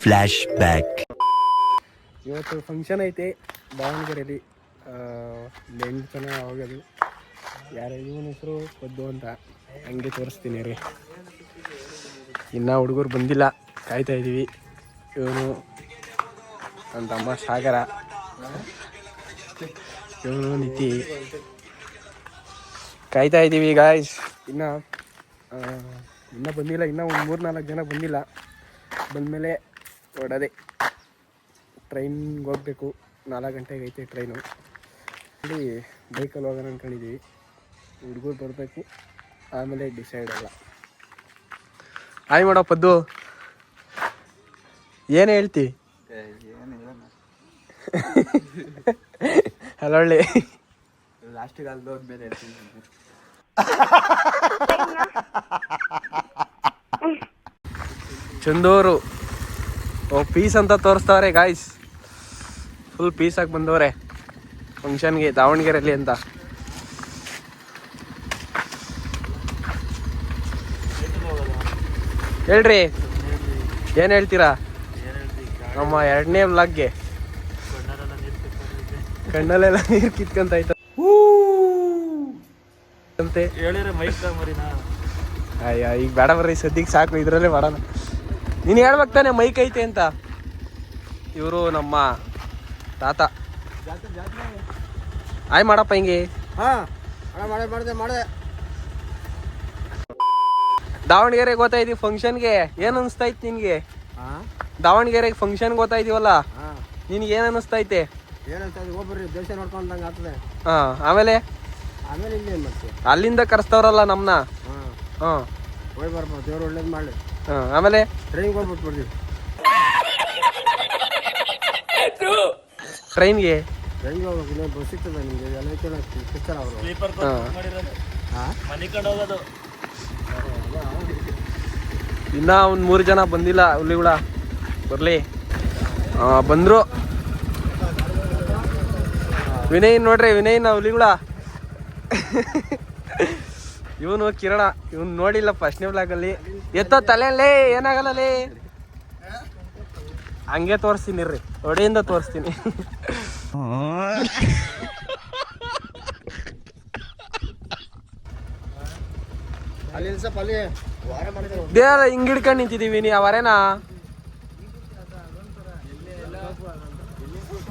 Flash back. ಇವತ್ತು function ಐತೆ ದಾವಣಗೆರೆಯಲ್ಲಿ. 8 ಜನ ಹೋಗೋದು. ಯಾರು ಇವನ ಹೆಸರು ಪದ್ದು ಅಂತ, ಹಂಗೆ ತೋರಿಸ್ತೀನಿ ರೀ. ಇನ್ನೂ ಹುಡುಗರು ಬಂದಿಲ್ಲ, ಕಾಯ್ತಾ ಇದ್ದೀವಿ. ಇವನು ನನ್ನ ತಮ್ಮ ಸಾಗರ, ಇವನು ನಿತಿ, ಕಾಯ್ತಾ ಇದ್ದೀವಿ ಗಾಯ್ಸ್. ಇನ್ನೂ ಬಂದಿಲ್ಲ, ಇನ್ನೂ ಒಂದು 3-4 ಜನ ಬಂದಿಲ್ಲ. ಬಂದಮೇಲೆ ಹೊಡೋದೆ. ಟ್ರೈನ್ಗೆ ಹೋಗ್ಬೇಕು, 4 ಗಂಟೆಗೆ ಐತೆ ಟ್ರೈನು. ಇಲ್ಲಿ ಬೈಕಲ್ಲಿ ಹೋಗೋಣ ಅಂದ್ಕೊಂಡಿದ್ದೀವಿ. ಹುಡುಗರು ಬರಬೇಕು, ಆಮೇಲೆ ಡಿಸೈಡ್ ಅಲ್ಲ. ಹಾಯ್ ಮಾಡೋ ಪದ್ದು, ಏನು ಹೇಳ್ತಿ? ಅಲ್ಲೊಳ್ಳಿ ಲಾಸ್ಟಿಗೆ ಅಲ್ಲಿ ಹೋದ್ಮೇಲೆ ಚಂದೂರು ಪೀಸ್ ಅಂತ ತೋರಿಸ್ತವ್ರೆ ಗಾಯ್ಸ್. ಫುಲ್ ಪೀಸಾಗಿ ಬಂದವ್ರೆ ಫಂಕ್ಷನ್ಗೆ ದಾವಣಗೆರೆಯಲ್ಲಿ ಅಂತ. ಹೇಳ್ರಿ, ಏನು ಹೇಳ್ತೀರಾ ನಮ್ಮ 2ನೇ ವ್ಲಾಗ್ಗೆ? ಕಣ್ಣಲ್ಲೆಲ್ಲ ನೀರು ಕಿತ್ಕೊಂತ ಆಯ್ತು ಅಂತೆ. ಅಯ್ಯ, ಈಗ ಬೇಡ ಬರ್ರಿ, ಸದ್ಯಕ್ಕೆ ಸಾಕು, ಇದರಲ್ಲೇ ಮಾಡೋಣ. ನೀನು ಹೇಳ್ಬೇಕು ತಾನೆ ಮೈಕ್ ಐತೆ ಅಂತ. ಇವರು ನಮ್ಮ ತಾತ. ಆಯ್ ಮಾಡಪ್ಪ ಹಿಂಗೆ. ಮಾಡಿದೆ. ದಾವಣಗೆರೆಗೆ ಹೋಗ್ತಾ ಇದೀವಿ ಫಂಕ್ಷನ್ಗೆ. ಏನು ಅನಿಸ್ತೈತೆ ನಿನ್ಗೆ? ದಾವಣಗೆರೆಗೆ ಫಂಕ್ಷನ್ಗೆ ಹೋಗ್ತಾ ಇದೀವಲ್ಲ, ನಿನ್ಗೆ ಏನು ಅನಿಸ್ತೈತೆ? ಹೋಗ್ಬರ್ರಿ, ದೇಶ ನೋಡ್ಕೊಂಡಂಗೆ ಆಗ್ತದೆ. ಆಮೇಲೆ ಇಲ್ಲಿ ಏನು ಮಾಡ್ತೀವಿ? ಅಲ್ಲಿಂದ ಕರೆಸ್ತವ್ರಲ್ಲ ನಮ್ಮನ್ನ. ಹೋಗಿ ಬರ್ಬೋದು, ದೇವ್ರು ಒಳ್ಳೇದು ಮಾಡಲಿ. ಆಮೇಲೆ ಟ್ರೈನ್ಗೆ ಹೋಗ್ಬಿಟ್ಟು ಬರ್ತೀವಿ. ಟ್ರೈನ್ಗೆ ಹೋಗ್ಬೇಕು, ಇನ್ನೊಂದು ಬಸ್ ಸಿಗ್ತದೆ ನಿಮಗೆ. ಎಲ್ಲ ಸಿಗ್ತಾರ ಅವರು. ಇನ್ನ ಒಂದು 3 ಜನ ಬಂದಿಲ್ಲ ಹುಲಿಗಳ. ಬರ್ಲಿ, ಬಂದ್ರು. ವಿನಯ್ ನೋಡ್ರಿ, ವಿನಯ್ನ ಹುಲಿಗಳ. ಇವನು ಕಿರಣ, ಇವನು ನೋಡಿಲ್ಲ ಫಸ್ಟ್ನೇ ಬ್ಲಾಗಲ್ಲಿ. ಎತ್ತೋ ತಲೆಯಲ್ಲೇ, ಏನಾಗಲ್ಲೇ. ಹಂಗೆ ತೋರಿಸ್ತೀನಿ ರೀ, ಒಡೆಯಿಂದ ತೋರಿಸ್ತೀನಿ. ದೇವ ಹಿಂಗ್ ಹಿಡ್ಕೊಂಡು ನಿಂತಿದೀವಿ. ನೀ ಅವರೇನಾ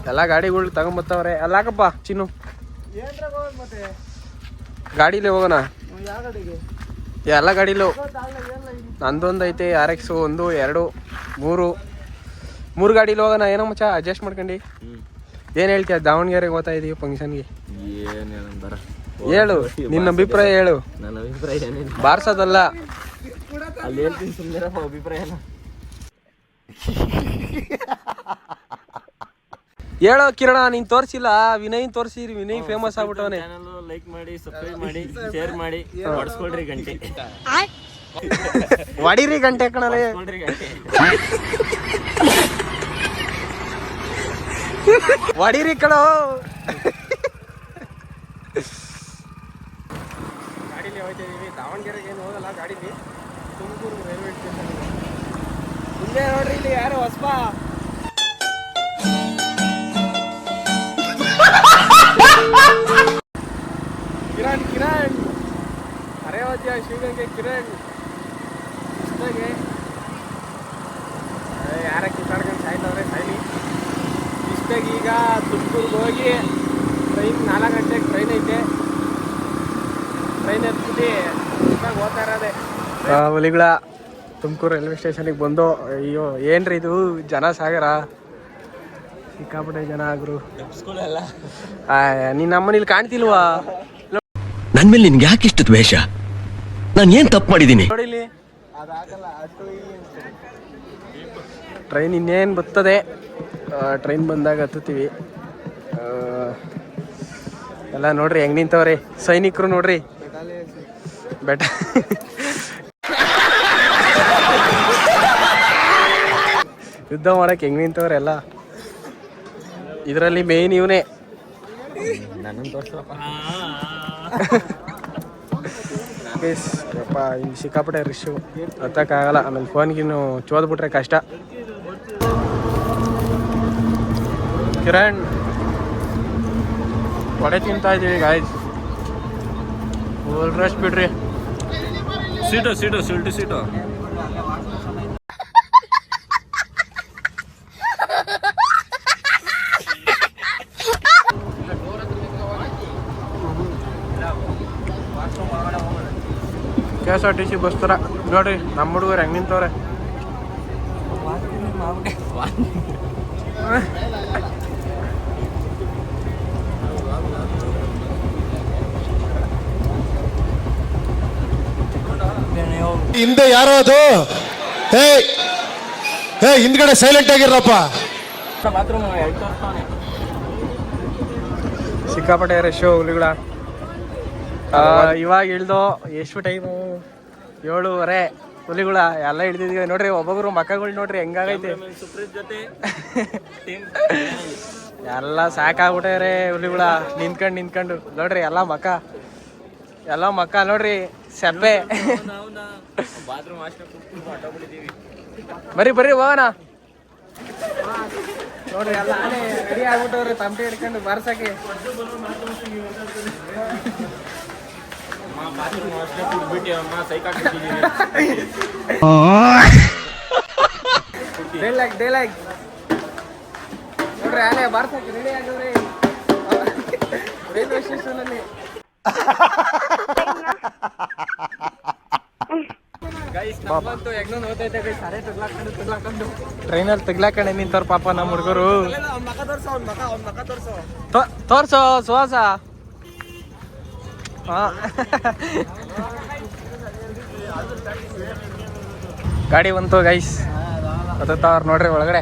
ಎಲ್ಲ ಗಾಡಿಗಳು ತಗೊಂಬತ್ತವ್ರೆ. ಅಲ್ಲಾಕಪ್ಪ ಚಿನ್ನು, ಗಾಡಿಲೇ ಹೋಗೋಣ. ಎಲ್ಲ ಗಾಡಿಲು ನಂದೊಂದು ಐತೆ, RX 1, 2, 3 ಗಾಡಿಲಿ ಹೋಗೋಣ. ಏನೋ ಮಚ್ಚ ಅಡ್ಜಸ್ಟ್ ಮಾಡ್ಕೊಂಡು. ಏನು ಹೇಳ್ತೀಯ? ದಾವಣಗೆರೆಗೆ ಹೋಗ್ತಾ ಇದೀವಿ ಫಂಕ್ಷನ್ಗೆ. ಹೇಳು, ನಿನ್ನ ಅಭಿಪ್ರಾಯ ಹೇಳು. ನನ್ನ ಅಭಿಪ್ರಾಯ ಬಾರ್ಸೋದಲ್ಲ, ಅಲ್ಲಿ ಹೇಳ್ತೀನಿ, ಸುಮ್ಮನೆ ಅಭಿಪ್ರಾಯ. ಹೇಳೋ ಕಿರಣ, ನೀನ್ ತೋರ್ಸಿಲ್ಲ. ವಿನಯ್ ತೋರ್ಸಿರಿ, ವಿನಯ್ ಫೇಮಸ್ ಆಗ್ಬಿಟ್ಟವನೆ. ಲೈಕ್ ಮಾಡಿ, ಸಬ್ಸ್ಕ್ರೈಬ್ ಮಾಡಿ, ಶೇರ್ ಮಾಡಿ, ಹೊಡ್ಸ್ಕೊಳ್ರಿ ಗಂಟೆ. ಹೊಡಿರಿ ಗಂಟೆ ಕಣಲೆ, ಹೊಡಿರಿ ಕಣೋ. ಗಾಡಿಲಿ ಹೋಗ್ತಾ ಇದೀವಿ. ದಾವಣಗೆರೆಗೆ ಏನು ಹೋಗಲ್ಲ ಗಾಡಿಲಿ, ತುಮಕೂರು ರೈಲ್ವೆ ಸ್ಟೇಷನ್. ಮುಂದೆ ನೋಡ್ರಿ, ಇಲ್ಲಿ ಯಾರು ಹೊಸಬ. ಕಿರಣ್ ಅರೇವತ್ಯ ಶಿವಗಂಗೆ ಕಿರಣ್ ಇಷ್ಟಾಗೆ ಯಾರ ಕಿತ್ತಾಡ್ಕೊಂಡು ಸಾಯ್ತವ್ರೆ, ಸಾಯ್ಲಿ. ಇಷ್ಟಾಗಿ ಈಗ ತುಮಕೂರ್ಗೆ ಹೋಗಿ ಟ್ರೈನ್ 4 ಗಂಟೆಗೆ ಟ್ರೈನ್ ಐತೆ. ಟ್ರೈನ್ ಎತ್ಬಿಟ್ಟು ಇಷ್ಟಾಗ ಹೋಗ್ತಾ ಇರೋದೆ. ಹುಲಿಗಳ ತುಮಕೂರು ರೈಲ್ವೆ ಸ್ಟೇಷನಿಗೆ ಬಂದು. ಅಯ್ಯೋ ಏನ್ರಿ ಇದು ಜನ ಸಾಗರ, ಸಿಕ್ಕಾಪಟ್ಟೆ ಜನ ಆಗ್ರು. ನೀನ್ ನಮ್ಮನೇಲಿ ಕಾಣ್ತಿಲ್ವಾ? ನನ್ ಮೇಲೆ ನಿನ್ಗೆ ಯಾಕೆ ಇಷ್ಟು ದ್ವೇಷ? ನಾನು ಏನ್ ತಪ್ಪು ಮಾಡಿದ್ದೀನಿ? ನೋಡಿಲಿ, ಟ್ರೈನ್ ಇನ್ನೇನು ಬರ್ತದೆ. ಟ್ರೈನ್ ಬಂದಾಗ ಹತ್ತುತ್ತೀವಿ. ಎಲ್ಲ ನೋಡ್ರಿ ಹೆಂಗ್ ನಿಂತವ್ರಿ ಸೈನಿಕರು. ನೋಡ್ರಿ ಬೆಟ ಯುದ್ಧ ಮಾಡಕ್ಕೆ ಹೆಂಗ್ ನಿಂತವ್ರೆ ಎಲ್ಲ. ಇದರಲ್ಲಿ ಮೇನ್ ಇವನೇ. ಯಪ್ಪ ಇಲ್ಲಿ ಸಿಕ್ಕಾಪಟ್ಟೆ ರಿಶ್ಶು ಹತ್ತಕ್ಕಾಗಲ್ಲ. ಆಮೇಲೆ ಫೋನ್ಗಿನ್ನು ಚೋದ್ಬಿಟ್ರೆ ಕಷ್ಟ. ಕಿರಣ್ ವಡೆ ತಿಂತಾ ಇದೀವಿ ಗಾಯ್ಸ್. ಫುಲ್ ರಶ್ ಬಿಡ್ರಿ. Seat ಸಿಲ್ಟಿ seat. KSRTC ಬಸ್ ಥರ ನೋಡ್ರಿ ನಮ್ಮ ಹುಡುಗರು ಹೆಂಗೆ ನಿಂತವ್ರೆ. ಹಿಂದೆ ಯಾರೋ ಅದು ಹೇ ಹಿಂದ್ಗಡೆ ಸೈಲೆಂಟ್ ಆಗಿರಪ್ಪ. ಸಿಕ್ಕಾಪಟ್ಟೆ ರಶ್ಶು ಹುಲಿಗಳ. ಇವಾಗ ಇಳ್ದು ಎಷ್ಟು ಟೈಮು 7:30 ಹುಲಿಗಳ ಎಲ್ಲ ಹಿಡ್ದಿದೀವಿ ನೋಡ್ರಿ. ಒಬ್ಬೊಬ್ರು ಮಕ್ಕಗಳು ನೋಡ್ರಿ ಹೆಂಗಾಗೈತೆ. ಎಲ್ಲ ಸಾಕಾಗ್ಬಿಟ್ಟವ್ರೆ ಹುಲಿಗಳ. ನಿಂತ್ಕೊಂಡು ನೋಡ್ರಿ ಎಲ್ಲ ಮಕ್ಕ ನೋಡ್ರಿ ಸೆಬ್ಬೆ. ಬರ್ರಿ ಹೋಗೋಣ ನೋಡ್ರಿ ಎಲ್ಲ ರೆಡಿ ಆಗ್ಬಿಟ್ಟವ್ರಿ ತಮಟೆ ಹಿಡ್ಕೊಂಡು ಬಾರ್ಸಕ್ಕೆ. ಡೈಲಾಗ್ ನೋಡ್ರಿ ಅಲ್ಲೇ ಬಾರ್ಸಕ್ಕೆ ರೆಡಿ ಆಗವ್ರಿ ರೈಲ್ವೆ ಸ್ಟೇಷನ್ ಅಲ್ಲಿ. ಟ್ರೈನಲ್ಲಿ ತೆಗ್ಲಾಕಂಡು ನಿಂತವ್ರ ಪಾಪ ನಮ್ಮ ಹುಡುಗರು. ತೋರ್ಸೋ ಸುವಾಸ. ಗಾಡಿ ಬಂತು ಗೈಸ್. ಹತ್ತವ್ರು ನೋಡ್ರಿ ಒಳಗಡೆ.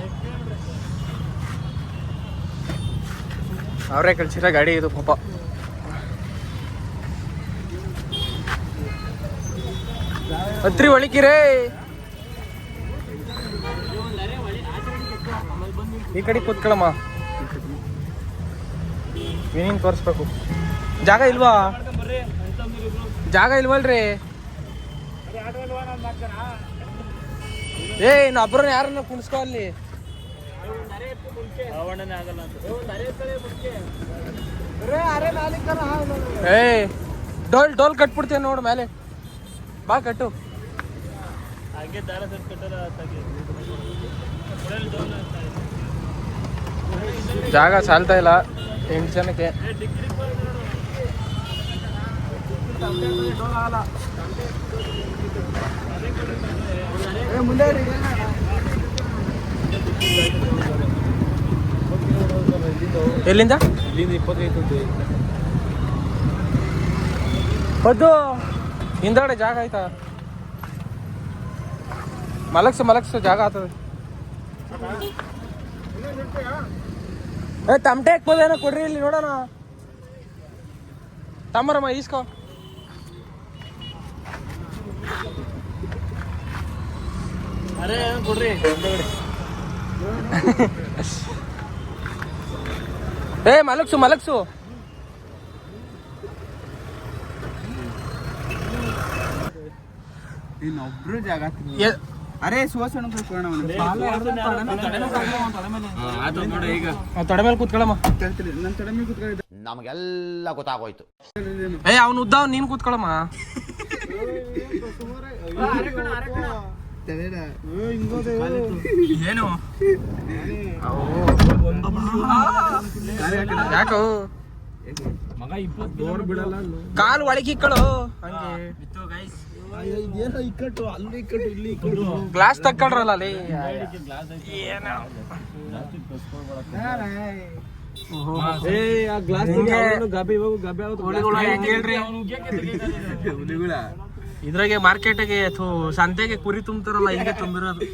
ಅವರೇ ಕಳ್ಸಿರೋ ಗಾಡಿ ಇದು ಪಾಪ. ಹತ್ರಿ ಒಳಿಕಿರೇ. ಈ ಕಡೆ ಕೂತ್ಕೊಳ್ಳಮ್ಮ. ಏನೇನು ತೋರಿಸ್ಬೇಕು? ಜಾಗ ಇಲ್ವಲ್ರಿ? ಇನ್ನೊಬ್ಬರನ್ನ ಯಾರನ್ನ ಕುಣಿಸ್ಕೊ ಅಲ್ಲಿ. ಡೋಲ್ ಕಟ್ಬಿಡ್ತೇನೆ ನೋಡು ಮೇಲೆ. ಬಾ ಕಟ್ಟು. ಜಾಗ ಸಾಲ್ತಾ ಇಲ್ಲ 8 ಜನಕ್ಕೆ. ಎಲ್ಲಿಂದ 25 ಹೊದ್ದು ಹಿಂದಗಡೆ ಜಾಗ ಆಯ್ತಾ? ಮಲಗ್ಸು ಜಾಗ ಆಗ್ತದೆ. ತಮಟೆ ಹಾಕ್ಬೋದೇನೋ ಕೊಡ್ರಿ ಇಲ್ಲಿ ನೋಡೋಣ. ತಮ್ಮರಮ್ಮ ಈಸ್ಕೋ. ಅರೆ ಕೊಡ್ರಿ. ಮಲಗ್ಸು. ಇನ್ನೊಬ್ರು ಜಾಗ. ಅರೆ ಸುವಾಸನ ತೊಡೆ ಮೇಲೆ ಕೂತ್ಕೊಳ್ಳಮ್ಮ. ನನ್ನ ತೊಡೆ ಮೇಲೆ ಕೂತ್ಕೊಳ್ಳಿ. ನಮಗೆಲ್ಲ ಗೊತ್ತಾಗೋಯ್ತು. ಅವನು ಉದ್ದ ನೀನ್ ಕೂತ್ಕೊಳ್ಳಮ್ಮ. ಏನು ಯಾಕೋ ಮಗ 20 ಬಿಡಲ್ಲ. ಕಾಲು ಒಳಗಿಕ್ಕಳು ಹಂಗೆ. ಗ್ಲಾಸ್ ತಕ್ಕೊಳ್ರಲ್ಲ ಅಲ್ಲಿ. ಇದ್ರಾಗೆ ಮಾರ್ಕೆಟ್ಗೆ ಸಂತೆಗೆ ಕುರಿ ತುಂಬ್ತಾರಲ್ಲ ಹಿಂಗೆ ತುಂಬಿರೋದು.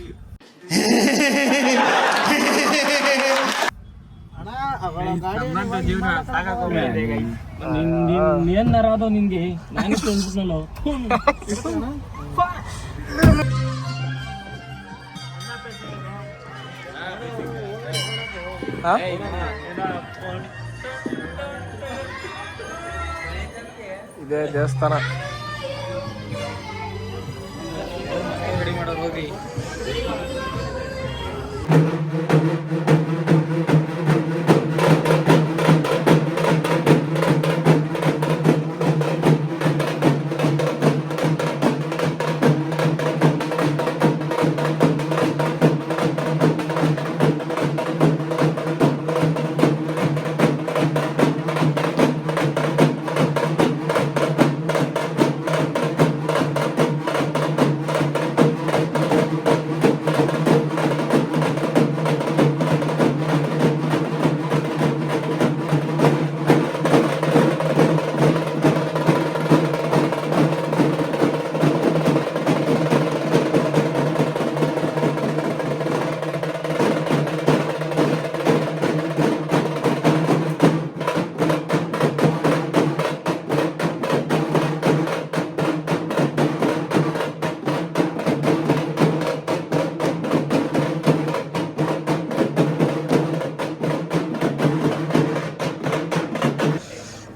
ಜೀವನ ಏನಾರ ಅದು ನಿನ್ಗೆ ನಾನು ಅನ್ಬಿಟ್ನಲ್ಲ. ಇದೇ ದೇವಸ್ಥಾನ. ರೆಡಿ ಮಾಡೋದು ಹೋಗಿ.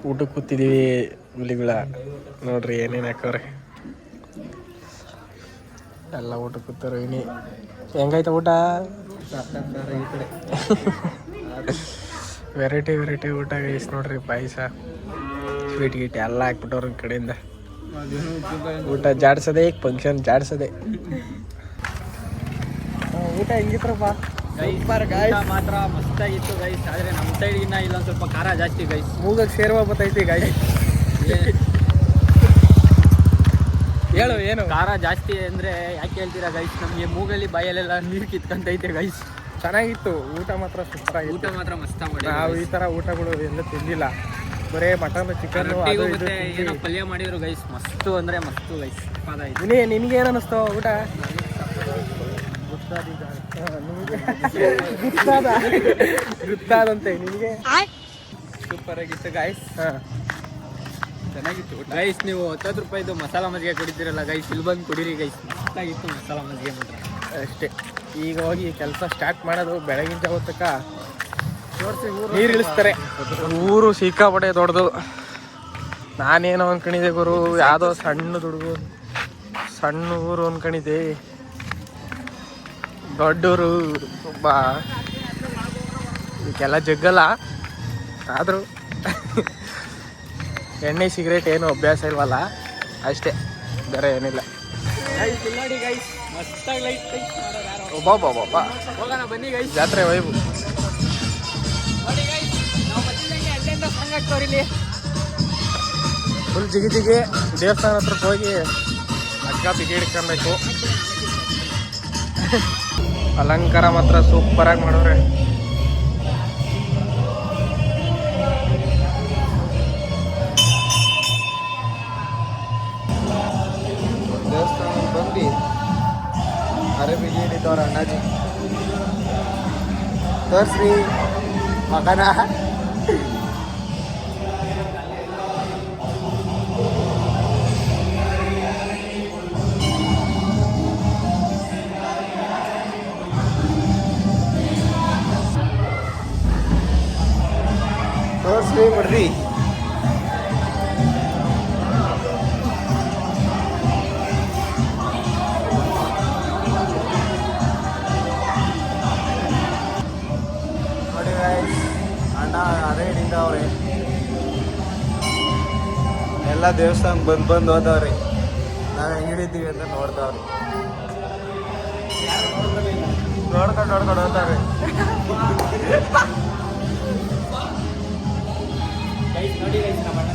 ಊಟಕ್ಕೆ ಕೂತಿದ್ದೀವಿ. ಹುಲಿಗಳ ನೋಡ್ರಿ ಏನೇನು ಹಾಕವ್ರೆ. ಎಲ್ಲ ಊಟಕ್ಕೆ ಕೂತಾರ. ಇನಿ ಹೆಂಗಾಯ್ತ ಊಟ? ವೆರೈಟಿ ಊಟ ಗೈಸ್. ನೋಡ್ರಿ ಪಾಯಸ, ಸ್ವೀಟ್ ಗೀಟ್ ಎಲ್ಲ ಹಾಕ್ಬಿಟ್ಟವ್ರ ಕಡೆಯಿಂದ. ಊಟ ಜಾಡ್ಸೋದೆ, ಫಂಕ್ಷನ್ ಜಾಡ್ಸೋದೆ. ಊಟ ಹೆಂಗಿತ್ರಪ್ಪ? ಮಾತ್ರ ಮಸ್ತಾಗಿತ್ತು ಗೈಸ್. ಆದ್ರೆ ನಮ್ಮ ಸೈಡ್ ಇನ್ನ ಇಲ್ಲೊಂದು ಸ್ವಲ್ಪ ಖಾರ ಜಾಸ್ತಿ ಗೈಸ್. ಮೂಗಕ್ಕೆ ಸೇರುವ ಬತ್ತೈತಿ ಗೈಸ್. ಹೇಳು ಏನು? ಖಾರ ಜಾಸ್ತಿ ಅಂದ್ರೆ ಯಾಕೆ ಹೇಳ್ತೀರಾ ಗೈಸ್? ನಮಗೆ ಮೂಗಲ್ಲಿ ಬಾಯಲ್ಲೆಲ್ಲ ನೀರು ಕಿತ್ಕೊಂತೈತೆ ಗೈಸ್. ಚೆನ್ನಾಗಿತ್ತು ಊಟ ಮಾತ್ರ, ಸೂಪರ್ ಆಗಿತ್ತು. ಊಟ ಮಾತ್ರ ಮಸ್ತ ಮಾಡಿ. ನಾವು ಈ ತರ ಊಟಗಳು ಎಲ್ಲ ತಿಂದಿಲ್ಲ. ಬರೇ ಮಟನ್, ಚಿಕನ್, ಮತ್ತೆ ಏನೋ ಪಲ್ಯ ಮಾಡಿದ್ರು ಗೈಸ್. ಮಸ್ತು ಅಂದ್ರೆ ಮಸ್ತು ಗೈಸ್. ನಿನಗೆ ಏನು ಅನಿಸ್ತು ಊಟ? ಗೊತ್ತಾದಂತೆ ನಿನಗೆ? ಸೂಪರ್ ಆಗಿತ್ತು ಗೈಸ್. ಚೆನ್ನಾಗಿತ್ತು ಗೈಸ್. ನೀವು 10 ರೂಪಾಯಿದು ಮಸಾಲ ಮಜ್ಜಿಗೆ ಕುಡಿತೀರಲ್ಲ ಗೈಸ್, ಇಲ್ಲಿ ಬಂದು ಕುಡೀರಿ ಗೈಸ್. ಮಸ್ತಾಗಿತ್ತು ಮಸಾಲ ಮಜ್ಜಿಗೆ ಮಾತ್ರ. ಅಷ್ಟೇ. ಈಗ ಹೋಗಿ ಕೆಲಸ ಸ್ಟಾರ್ಟ್ ಮಾಡೋದು. ಬೆಳಗಿನ ಜಾವ ತನಕ ನೀರು ಇಳಿಸ್ತಾರೆ. ಊರು ಸಿಕ್ಕಾಪಟ್ಟೆ ದೊಡ್ಡದು. ನಾನೇನೋ ಅನ್ಕೊಂಡಿದ್ದೆ ಗುರು, ಯಾವುದೋ ಸಣ್ಣ ಊರು ಅನ್ಕೊಂಡಿದ್ದೆ. ದೊಡ್ಡೂರು ತುಂಬ. ಇದಕ್ಕೆಲ್ಲ ಜಗ್ಗಲ್ಲ, ಆದರೂ ಎಣ್ಣೆ ಸಿಗರೇಟ್ ಏನು ಅಭ್ಯಾಸ ಇಲ್ವಲ್ಲ, ಅಷ್ಟೇ, ಬೇರೆ ಏನಿಲ್ಲ. ನೋಡಿ ಗೈಸ್, ಮಸ್ತಾಗಿ ಲೈಟ್ ಒಬ್ಬ ಹೋಗೋಣ ಬನ್ನಿ ಗೈಸ್. ಜಾತ್ರೆ ವೈಬು. ನೋಡಿ ಗೈಸ್, ನಾವು ಮತ್ತಿದ್ದಂಗೆ ಅಲ್ಲಿಂದ ಸಾಂಗ್ ಹಾಕ್ತವ್ರಿ ಇಲ್ಲಿ. ಫುಲ್ ಜಿಗಿ ದೇವಸ್ಥಾನ ಹತ್ರಕ್ಕೆ ಹೋಗಿ ಅಕ್ಕ ಬಿಗಿ ಹಿಡ್ಕೊಬೇಕು. ಅಲಂಕಾರ ಮಾತ್ರ ಸೂಪರಾಗಿ ಮಾಡೋರೆ. ದೇವಸ್ಥಾನಕ್ಕೆ ಬಂದು ಅರೆ ಬಿಗಿ ಹಿಡಿತವ್ರ ಅಣ್ಣಾಜಿ. ತೋರ್ಸ್ರಿ ಮಗನ. ತೋರ್ಸ್ರಿ ಬಿಡ್ರಿ. ನೋಡಿ ಗೈಸ್, ಅಣ್ಣ ಅರೆ ಹಿಡಿತಾವ್ರೆ. ಎಲ್ಲ ದೇವಸ್ಥಾನಕ್ಕೆ ಬಂದು ಹೋದವ್ರಿ. ನಾವು ಹೆಂಗೆ ಹಿಡಿತೀವಿ ಅಂತ ನೋಡ್ತಾವ್ರಿ. ನೋಡ್ಕೊಂಡು ಹೋಗ್ತಾವ್ರಿ. ನೋಡಿ ಗೈಸ್, ನಮ್ಮ ಅಣ್ಣ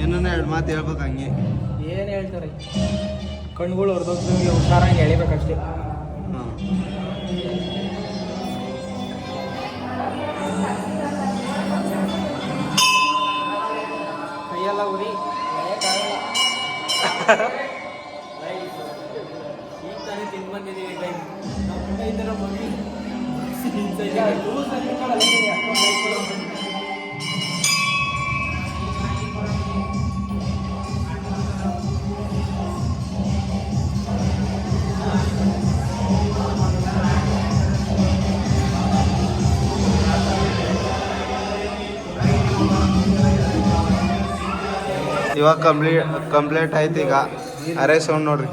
ಏನನ್ನ 2 ಮಾತು ಹೇಳ್ಬೇಕು ಹಂಗೆ. ಏನು ಹೇಳ್ತಾರೆ? ಕಣ್ಗಳು ಹೊರದೋಗ್ದಂಗೆ ಹುಷಾರಾಗಿ ಎಳಿಬೇಕಷ್ಟೇ. ಕೈಯೆಲ್ಲ ಉರಿ ಈಗ ತಾನೇ ತಿಂದು ಬಂದಿದ್ದೀವಿ. ಈ ಥರ ಮಮ್ಮಿ ಇವಾಗ ಕಂಪ್ಲೀಟ್ ಆಯ್ತು. ಈಗ ಅರೆ ಸೌಂಡ್ ನೋಡ್ರಿ,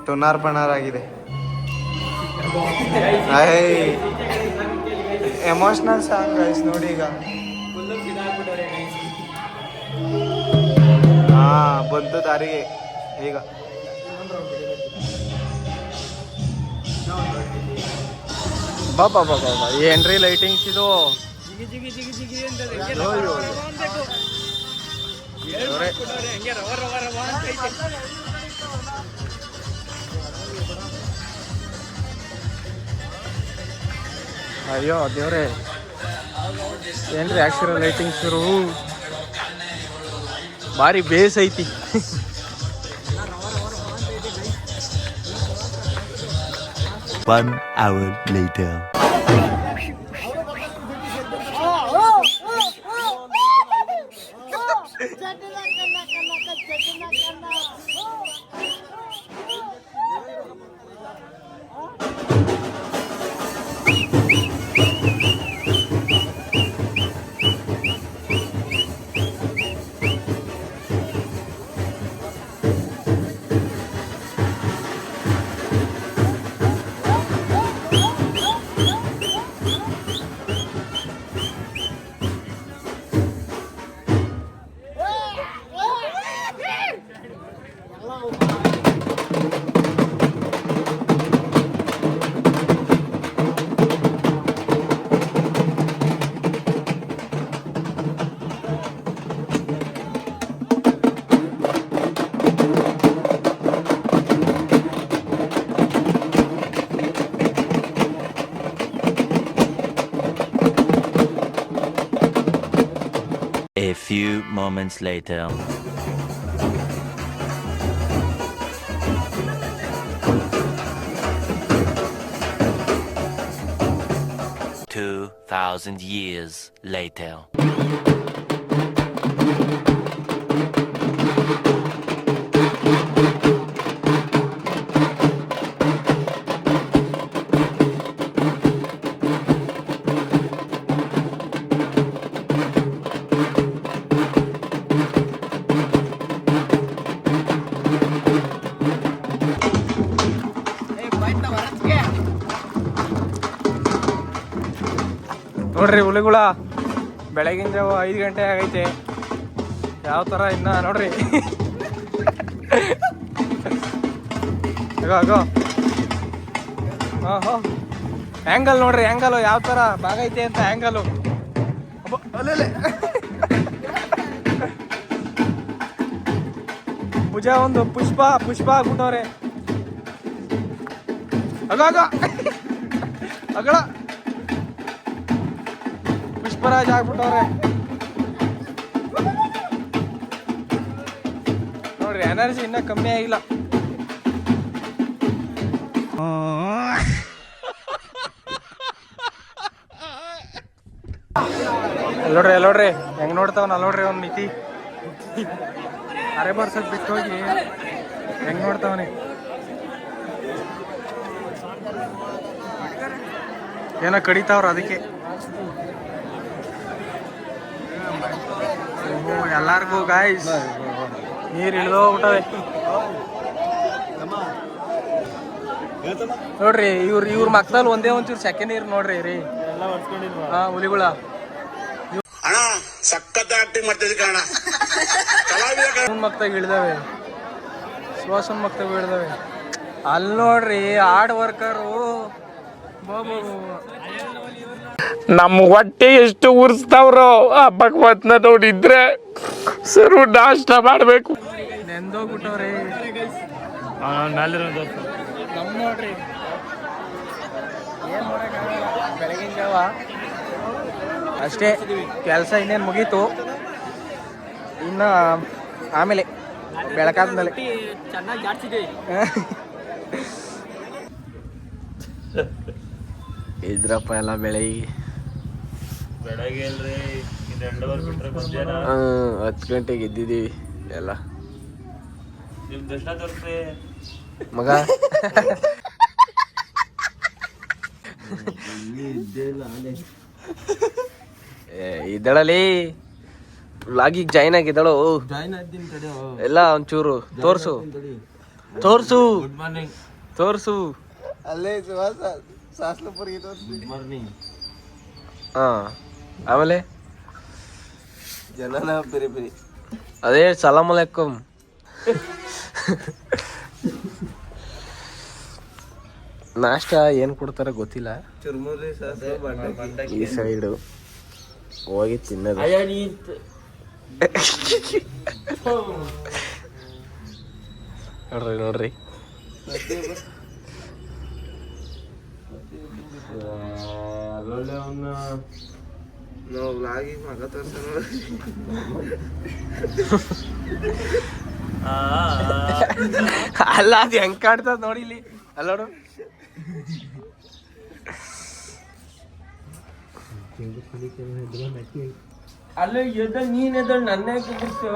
ಟುನಾರ್ ಪಣಾರ್ ಆಗಿದೆ. ಎಮೋಷ್ನಲ್ ಸಾಂಗ್ ಗೈಸ್ ನೋಡಿ. ಈಗ ಹಾ ಬಂತು ದಾರಿಗೆ. ಈಗ ಬಾಬಾ ಬಾಬಾ ಏನ್ರಿ ಲೈಟಿಂಗ್ಸ್ ಇದು. ಅಯ್ಯೋ ದೇವ್ರೆ, ಏನ್ರಿ ಹಾಕ್ಸಿರೋ ಲೈಟಿಂಗ್ಸ್ ಇರು, ಭಾರಿ ಬೇಸ್ ಐತಿ. One hour later. A few moments later. Two 2,000 years later. ನೋಡ್ರಿ ಹುಲಿಗುಳ ಬೆಳಗಿನ ಜಾವ 5 ಗಂಟೆ ಆಗೈತೆ. ಯಾವ ಥರ ಇನ್ನ ನೋಡ್ರಿ ಆಗೋ ಹಾಂ ಆ್ಯಂಗಲ್ ನೋಡ್ರಿ, ಆ್ಯಂಗಲು ಯಾವ ಥರ ಬಾಗೈತೆ ಅಂತ ಆ್ಯಂಗಲು. ಅಲ್ಲೇ ಭುಜ ಒಂದು ಪುಷ್ಪ ಆಗ್ಬಿಟ್ಟವ್ರೆ. ಆಗ ಅಗಳ ಪುಷ್ಪರಾಜ್ ಆಗ್ಬಿಟ್ಟವ್ರೆ ನೋಡ್ರಿ. ಎನರ್ಜಿ ಇನ್ನೂ ಕಮ್ಮಿ ಆಗಿಲ್ಲ. ಅಲ್ಲೋಡ್ರಿ ಹೆಂಗ್ ನೋಡ್ತಾವನ ಅಲ್ಲೋಡ್ರಿ ಅವ್ನ ಮಿತಿ. ಅರೆ ಬರ್ಸಕ್ ಬಿಟ್ಟು ಹೋಗಿ ಹೆಂಗ್ ನೋಡ್ತಾವನಿ. ಏನೋ ಕಡಿತಾವ್ರ ಅದಕ್ಕೆ. ಎಲ್ಲಾರ್ಗು ಗಾಯ್ಸ್ ನೀರ್ ಇಳಿದೋಗ್ಬಿಟ್ಟವೆ ನೋಡ್ರಿ. ಇವ್ರ ಮಕ್ಕದಲ್ಲಿ ಒಂದೇ ಒಂಚೂರು ಸೆಕೆಂಡ್ ನೀರ್ ನೋಡ್ರಿ ರೀ. ಹಾ ಹುಲಿಗುಳ ಮಕ್ತಾಗ ಇಳ್ದಾವೆ, ಶ್ವಾಸನ್ ಮಕ್ತಾಗ ಇಳ್ದಾವೆ. ಅಲ್ಲಿ ನೋಡ್ರಿ ಹಾರ್ಡ್ ವರ್ಕರು. ನಮ್ಮ ಹೊಟ್ಟೆ ಎಷ್ಟು ಉರ್ಸ್ತಾವ್ರೋ ಆ ಭಗವತ್ನ ನೋಡಿದ್ರೆ ಸರು ನಾಷ್ಟ ಮಾಡ್ಬೇಕು. ನೆಂದೋಗ್ಬಿಟ್ಟವ್ರಿ ನಮ್ ನೋಡ್ರಿ. ಏನ್ ಮಾಡಕ್ಕಾಗಲ್ಲ, ಬೆಳಗಿನ ಜಾವ ಅಷ್ಟೇ ಕೆಲಸ. ಇನ್ನೇನು ಮುಗೀತು, ಇನ್ನ ಆಮೇಲೆ ಬೆಳಕಾದ್ಮೇಲೆ ಚೆನ್ನಾಗಿ ಜಾಡ್ಸಿದೆ. ಇದ್ರಪ್ಪ ಎಲ್ಲ ಬೆಳಗ್ಗೆ ಬೆಳಗ್ಗೆ ಅಲ್ರಿ ಇನ್ನು 2 ಅವರ್ ಬಿಟ್ರೆ ಮಧ್ಯಾಹ್ನ 10 ಗಂಟೆಗೆ ಎದ್ದಿದ್ದೀವಿ ಎಲ್ಲ ನಿಮ್ ದರ್ಶನ ತೋರಿಸ್ರಿ ಮಗ. ಇದ್ದಳಲ್ಲಿ ವ್ಲಾಗಿಗೆ ಜಾಯ್ನ್ ಆಗಿದ್ದಳು. ಎಲ್ಲ ಒಂಚೂರು ತೋರ್ಸು ತೋರ್ಸು ಗುಡ್ ಮಾರ್ನಿಂಗ್ ತೋರ್ಸು. ಅಲ್ಲೇ ಶಾಸ್ತ್ರಪುರಿಗೆ ಗುಡ್ ಮಾರ್ನಿಂಗ್. ಹಾ ಆಮೇಲೆ ಜನನ ಬೇರೆ ಬೇರೆ ಅದೇ ಸಲಾಮ್ ಅಲೈಕುಂ. ನಾಷ್ಟ ಏನು ಕೊಡ್ತಾರ ಗೊತ್ತಿಲ್ಲ. ಚುರ್ಮುರಿ ಶಾಸ್ತ್ರ ಈ ಸೈಡು ಹೋಗಿ ತಿನ್ನೋದು. ಅಯ್ಯ ನೀ ನೋಡ್ರಿ ನೋಡ್ರಿ ಅದೊಳ್ಳೆ ಅವನ್ನ ನಾವು ಲಾಗಿ ಮಗ ತೋರ್ಸ ಅಲ್ಲ ಅದು ಹೆಂಗ್ ಕಾಣ್ತದ ನೋಡಿ ಇಲ್ಲಿ ಅಲ್ಲ ನೋಡು. ಅಲ್ಲ ಎದ ನೀನ್ ಎದ ನನ್ನ ಕೂಗಿಸ್ತು.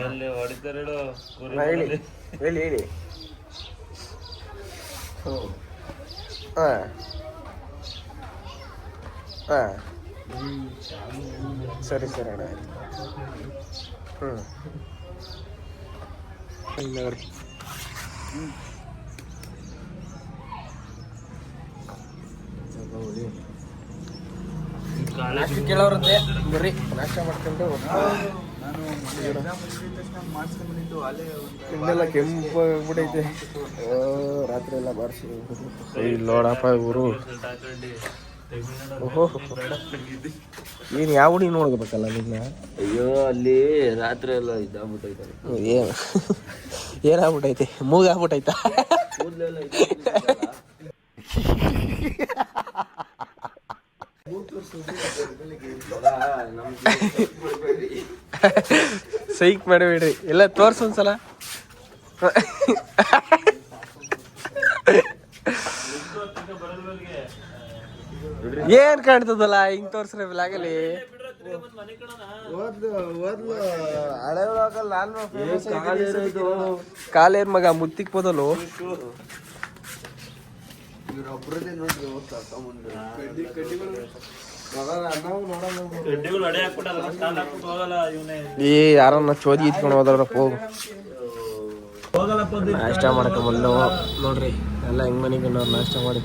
ಅಲ್ಲಿ ಹೊಡಿತಾರೇಳು ಹೇಳಿ ಹೇಳಿ ಹೇಳಿ. ಹಾ ಹಾ ಸರಿ ಸರಿ ಅಣ್ಣ ಆಯ್ತು. ನೋಡಿ ನಾಷ್ಟ ಕೇಳೋರಂತೆ ಬರ್ರಿ ನಾಷ್ಟ ಮಾಡ್ಕೊಂಡು ಇನ್ನೆಲ್ಲ ಕೆಂಪು ಆಗ್ಬಿಟ್ಟೈತೆ. ರಾತ್ರಿ ಎಲ್ಲ ಬಾರಿಸಿ ಇಲ್ಲಿ ನೋಡಪ್ಪ ಇವರು. ಓಹೋ ಏನ್ ಯಾವ ಹುಡುಗಿ ನೋಡ್ಬೇಕಲ್ಲ ನಿನ್ನ. ಅಯ್ಯೋ ಅಲ್ಲಿ ರಾತ್ರಿ ಎಲ್ಲ ಇದಾಗ್ಬಿಟ್ಟೈತೆ. ಏನ್ ಏನಾಗ್ಬಿಟ್ಟೈತೆ? ಮೂಗಾಗ್ಬಿಟ್ಟೈತಾ? ಸೈಕ್ ಮಾಡಬೇಡ್ರಿ ಎಲ್ಲ ತೋರ್ಸ ಒಂದ್ಸಲ. ಏನ್ ಕಾಣ್ತದಲ್ಲ ಹಿಂಗ್ ತೋರ್ಸ್ರೆ ಬ್ಲಾಗಲ್ಲಿ. ಕಾಲೇರ್ ಮಗ ಮುತ್ತಿಕ್ ಹೋದಲು. ಏ ಯಾರನ್ನ ಚೋದಿ ಇತ್ಕೊಂಡು ಹೋದ್ರಪ್ಪ. ಹೋಗು ನಾಷ್ಟ ಮಾಡ್ಕೊಂಬಲ್ಲ ನೋಡ್ರಿ ಎಲ್ಲ ಹೆಂಗ್ ಮನೆಗೆ ನಾಷ್ಟ ಮಾಡಿ.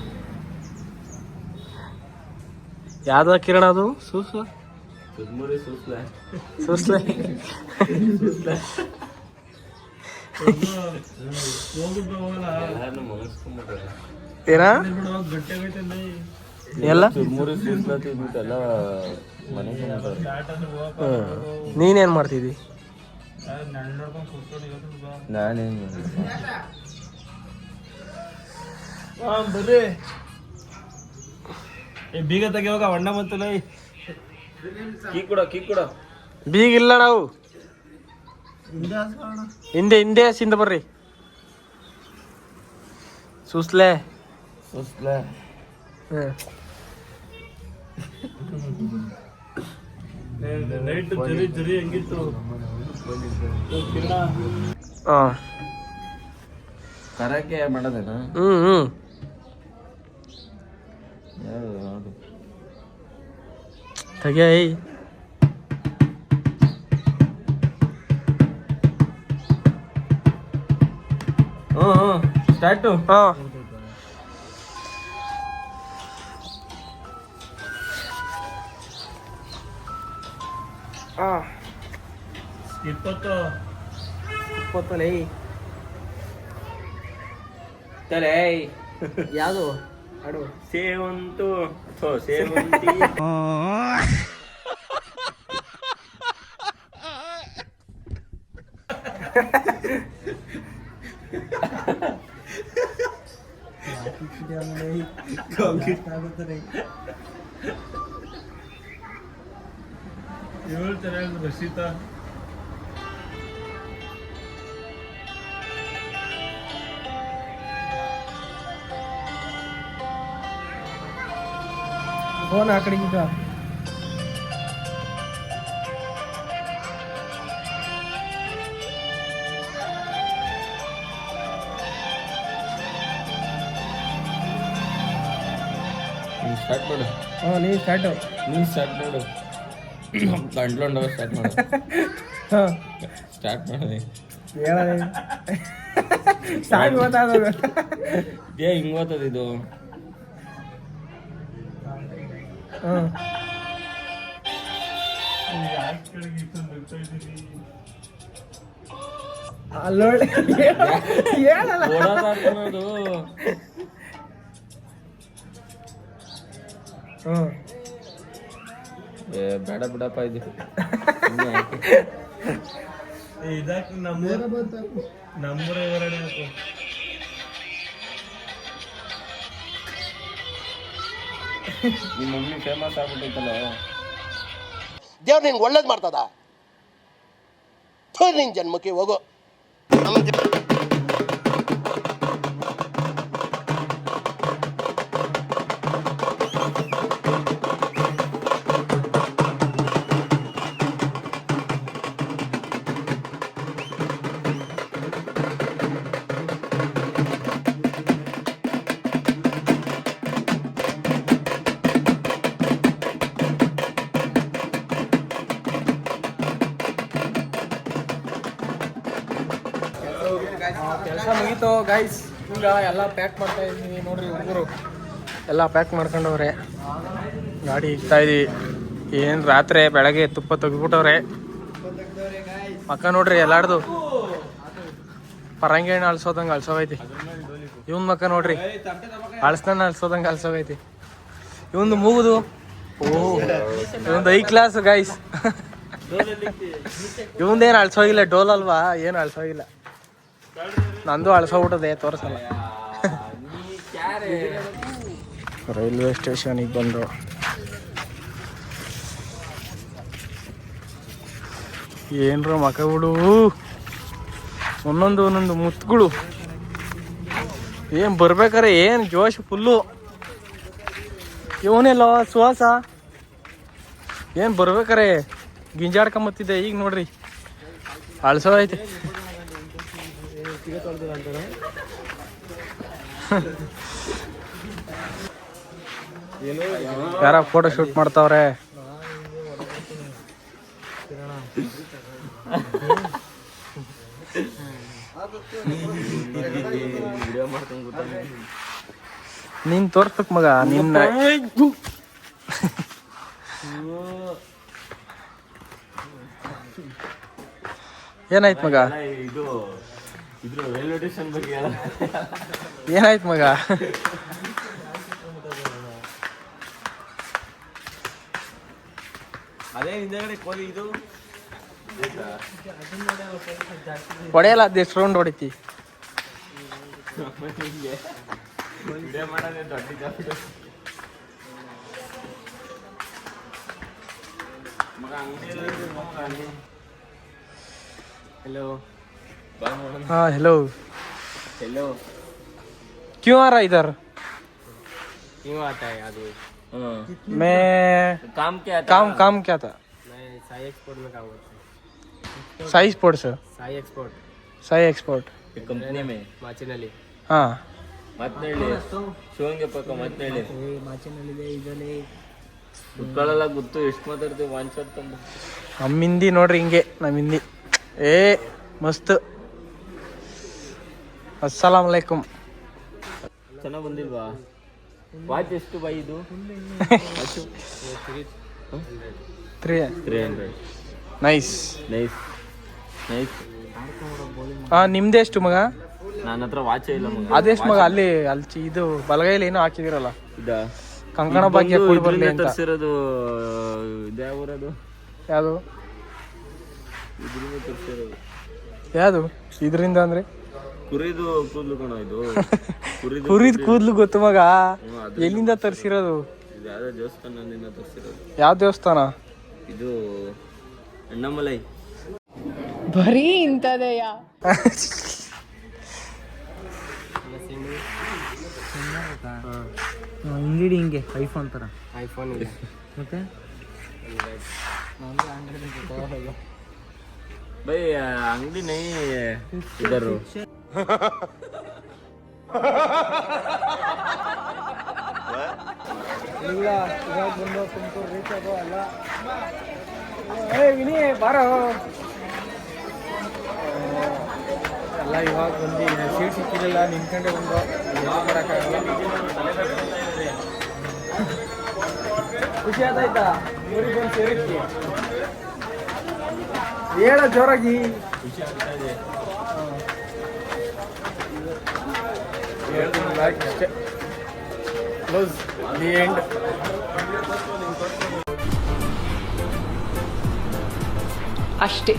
ಯಾವ್ದ ಕಿರಣ ಅದು? ಸೂಸ್ಲ ಸೂಸ್ಲೆ ಏನ ಎಲ್ಲ ನೀನೇನ್ ಮಾಡ್ತಿದ್ದಿ? ನಾನೇನು ಬರ್ರಿ ಬೀಗ ತೆಗಿವಾಗ ಹೊಂಡ ಬಂತಲ್ಲ. ಕೀ ಕೊಡ ಬೀಗಿಲ್ಲ ನಾವು ಹಿಂದೆ ಹಿಂದೆ ಹಸಿಂದ ಬರ್ರಿ. ಸೂಸ್ಲೆ ನೈಟ್ ಜರಿ ಜರಿ ಹೆಂಗಿತ್ತು ಕರಕ್ಕೆ ಮಾಡೋದೇನಾ? ತೆಗಿಯ ಸ್ಟಾರ್ಟು. ಇಪ್ಪತ್ತಲೇ ತಲೆ ಯಾವುದು ಅಡು ಸೇವಂತು ಸೇವಂತಿ ಹೇಳ್ತಾರೆ ರಸೀತಾ ಫೋನ್ ಆ ಕಡೆ ಈಗ ಸ್ಟಾರ್ಟ್ ಮಾಡು ನೀ ಸ್ಟಾರ್ಟ್ ನೀನು ಸ್ಟಾರ್ಟ್ ಮಾಡು ಕಂಡ್ಲೊಂಡವ ಸ್ಟಾರ್ಟ್ ಮಾಡು ಹಾಂ ಸ್ಟಾರ್ಟ್ ಮಾಡಿದೆ ಹೇಳ ಸಾಕು ಗೊತ್ತಾಗೋದು ಹಿಂಗೆ ಓದ್ತದ ಇದು ಹಾಂ ಅಲ್ಲೋಳಿ ಹೇಳಲ್ಲ ಓಡೋದಾಡ್ತಾನದು ಹ್ಞೂ ಬೇಡ ಬಿಡಪ್ಪ ಇದು ಇದಾಕಿ ನಮ್ಮೂರ ಹೊರಡೆ ಹಾಕು ನಿಮ್ಮ ಮಮ್ಮಿ ಫೇಮಸ್ ಆಗ್ಬಿಟ್ಟೈತಲ್ಲ ದೇವ್ರು ನಿನ್ಗೆ ಒಳ್ಳೇದು ಮಾಡ್ತದ ನಿನ್ ಜನ್ಮಕ್ಕೆ ಹೋಗೋ ಕೆಲಸ ಮುಗೀತು ಗೈಸ್. ಈಗ ಎಲ್ಲ ಪ್ಯಾಕ್ ಮಾಡ್ತಾ ಇದ್ದೀನಿ ನೋಡ್ರಿ. ಹುಡುಗರು ಎಲ್ಲ ಪ್ಯಾಕ್ ಮಾಡ್ಕೊಂಡವ್ರೆ. ಗಾಡಿ ಇಕ್ತಾ ಇದೀವಿ. ಏನು ರಾತ್ರಿ ಬೆಳಗ್ಗೆ ತುಪ್ಪ ತೆಗ್ದ್ಬಿಟ್ಟವ್ರೆ. ಮಕ್ಕ ನೋಡ್ರಿ ಎಲ್ಲಾರ್ದು ಪರಂಗಿ ಹಣ್ಣು ಅಳ್ಸೋದಂಗೆ ಅಳ್ಸೋಗೈತಿ. ಇವನ್ ಮಕ್ಕ ನೋಡ್ರಿ ಅಳ್ಸ್ತಾನ ಅಳ್ಸೋದಂಗೆ ಅಳ್ಸೋಗೈತಿ. ಇವಂದು ಮೂಗುದು ಇವೊಂದು ಐ ಕ್ಲಾಸ್ ಗೈಸ್. ಇವಂದೇನು ಅಳ್ಸೋಗಿಲ್ಲ, ಡೋಲ್ ಅಲ್ವಾ, ಏನು ಅಳ್ಸೋಗಿಲ್ಲ. ನಂದು ಅಳ್ಸೋಗ್ಬಿಟ್ಟದೆ, ತೋರಿಸಲ್ಲ. ರೈಲ್ವೆ ಸ್ಟೇಷನಿಗೆ ಬಂದು ಏನ್ರ ಮಕ್ಕಳು ಒಂದೊಂದು ಮುತ್ತುಗಳು ಏನು ಬರ್ಬೇಕಾರೆ ಏನು ಜೋಶ್ ಫುಲ್ಲು. ಇವನೆಲ್ಲ ಸುವಾಸ ಏನು ಬರ್ಬೇಕಾರೆ ಗಿಂಜಾಡ್ಕೊಂಬತ್ತಿದ್ದೆ. ಈಗ ನೋಡ್ರಿ ಅಳ್ಸೋ ಐತೆ. ಯಾರ ಫೋಟೋ ಶೂಟ್ ಮಾಡ್ತಾವ್ರೆ. ನೀನ್ ತೋರ್ಸ್ಬೇಕ್ ಮಗ ನಿನ್ನ. ಏನಾಯ್ತು ಮಗ, ರೈಲ್ವೆ ಸ್ಟೇಷನ್ ಬಗ್ಗೆ ಏನಾಯ್ತು ಮಗ? ಅದೇ ಹಿಂದೆಗಡೆ ಕೋಲಿ ಇದು ಹೊಡೆಯಲ್ಲ, ಅದೆಷ್ಟು ರೌಂಡ್ ಹೊಡಿತಿ. ಮಾಡೋದೇ ದೊಡ್ಡ ಜಾಬ್. हेलो हाँ हेलो हेलो क्यों आ रहा इधर? क्यों आता है आदमी? मैं काम क्या था? काम क्या था? मैं साई एक्सपोर्ट में काम करता हूँ. Sai sports, Sai export company में माचिनली. हाँ ಮಾತನಾಡಿ ಶಿವಂಗೆ ಪಕ್ಕ ಮಾತನಾಡಿ ಕುತ್ಕೊಳ್ಳಲ್ಲ. ಗೊತ್ತು ಎಷ್ಟು ಮಾತಾಡ್ತೀವಿ ವಾಂಚರ್ ತಂದು. ನಮ್ಮ ಹಿಂದಿ ನೋಡ್ರಿ ಹಿಂಗೆ. ನಮ್ಮ ಹಿಂದಿ ಮಸ್ತ್. ಅಸ್ಸಲಾಂ ಅಲೈಕುಮ್. ಚೆನ್ನಾಗಿ ಬಂದಿಲ್ವಾ? ವಾಚ್ ಎಷ್ಟು ಬೈ ಇದು? 300. Nice nice nice. ಹಾಂ ನಿಮ್ದೇ ಎಷ್ಟು ಮಗ? ನನ್ನ ಹತ್ರ ವಾಚೇ ಇಲ್ಲ ಮಗ. ಅದೆಷ್ಟು ಮಗ? ಅಲ್ಲಿ ಇದು ಬಲಗೈಲಿ ಏನೋ ಹಾಕಿದಿರಲ್ಲ, ಇದಾ ಕಂಕಣ ಭಾಗ್ಯ ಕೂಡಿ ಬರ್ಲಿ ಅಂತ. ತರಿಸಿರೋದು ಇದ್ಯಾವೂರದು? ಯಾವುದು? ಇದ್ರಿಂದ ತರಿಸಿರೋದು ಯಾವುದು ಇದರಿಂದ ಅಂದ್ರೆ ಕುರಿದು ಕೂದಲು ಕಣ ಇದು ಕುರಿದ್ ಕೂದ್ಲು ಗೊತ್ತು ಮಗ. ಎಲ್ಲಿಂದ ತರಿಸಿರೋದು? ಇದು ಯಾವ್ದೋ ದೇವಸ್ಥಾನದಿಂದ ತರಿಸಿರೋದು. ಯಾವ ದೇವಸ್ಥಾನ ಇದು ಅಣ್ಣಾಮಲೈ. ಬರೀ ಇಂಥದೆಯ ಹಿಂಗಿಡಿ ಹಿಂಗೆ ಐಫೋನ್ ಥರ. ಐಫೋನ್ ಇದೆ ಮತ್ತೆ ಬೈ ಅಂಗಡಿ ನೈ ಇದರು ಇಲ್ಲ ಇವಾಗ ಬಂದು ತುಮಕೂರು ರೀಚ್ ಆಗೋ ಅಲ್ಲ. ವಿನಿ ಬಾರೋ ಎಲ್ಲ ಇವಾಗ ಬಂದು ಸೀಟ್ ಸಿಕ್ಕಿರಲಿಲ್ಲ, ನಿಂತ್ಕೊಂಡೆ ಬಂದು ಬರೋಕ್ಕಾಗಲ್ಲ. ಖುಷಿ ಆಯ್ತಾ ಊರಿಗೆ ಬಂದು ಸೇರಿದ್ವಿ? ಹೇಳ ಜೋರಾಗಿ. ಖುಷಿ ಆಗ್ತಾ ಇದೆ. ಹೇಳ್ತೀನಿ ಇಷ್ಟೇ. Close the end. ಅಷ್ಟೇ.